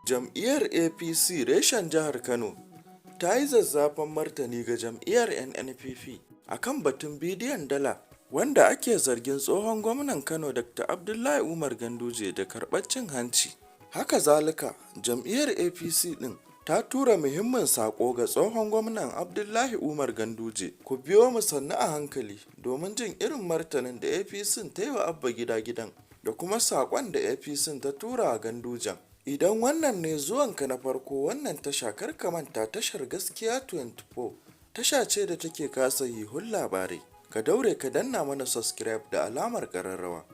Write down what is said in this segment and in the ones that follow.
Jam'iyyar APC reshen jihar Kano ta yi zazzafan martani ga jam'iyyar Nnpp a kan batun bidiyon dala wanda ake zargin tsohon gwamnan Kano Dr. Abdullahi Umar Ganduje da karɓar cin hanci. Haka zalika, jam'iyyar APC ɗin ta tura muhimmin saƙo ga tsohon gwamnan Abdullahi Umar Ganduje. Ku biyo mu sannu a hankali domin jin irin martanin da APC ta yi wa Abba gida gidan da kuma saƙon da APC ta tura a Gandujen. Idan wannan ne zuwanka na farko wannan tasha, kar ka manta tashar Gaskiya 24 tasha ce da take kasa hihun labarai. Ka daure ka danna mana subscribe da alamar ƙararrawa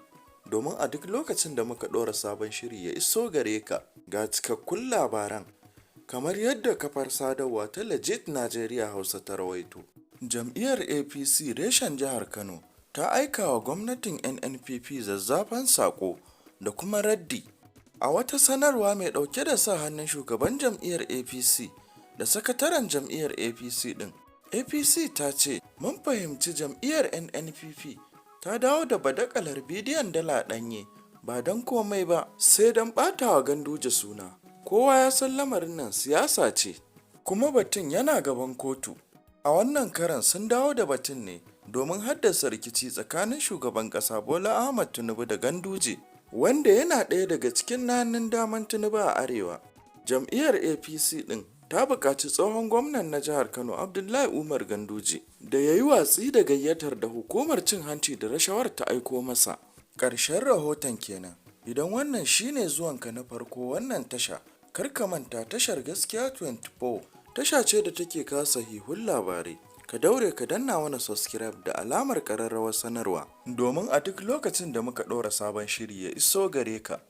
domin a duk lokacin da muka ɗora sabon shiri ya iso gare ka. Ga cikakkun labaran kamar yadda kafar sadarwa ta Legit Nigeria Hausa ta rawaito. Jam'iyyar APC reshen jihar Kano ta aika wa gwamnatin Nnpp zazzafan saƙo da kuma raddi. A wata sanarwa mai ɗauke da sa hannun shugaban jam'iyyar APC da sakataren jam'iyyar APC ɗin, APC ta ce, "Mun fahimci jam'iyyar Nnpp ta dawo da badakalar bidiyon dala ɗanye ba don komai ba sai don ɓatawa Ganduje suna. Kowa ya san lamarin nan siyasa ce, kuma batun yana gaban kotu. A wannan karan sun dawo da batun ne domin haddasa rikici tsakanin shugaban ƙasa Bola Ahmad Tinubu da Ganduje, wanda yana ɗaya daga cikin hannun daman Tinubu a Arewa." Jam'iyyar APC ɗin ta buƙaci tsohon gwamnan na jihar Kano Abdullahi Umar Ganduje da ya yi watsi da gayyatar da hukumar cin hanci da rashawar ta aiko masa. Ƙarshen rahoton kenan. Idan wannan shine zuwanka na farko wannan tasha, kar ka manta tashar Gaskiya 24 tasha ce da take kasa hihun labarai. Ka daure ka danna mana subscribe da alamar ƙararrawar sanarwa domin a duk lokacin da muka ɗora sabon shiri ya iso gare ka.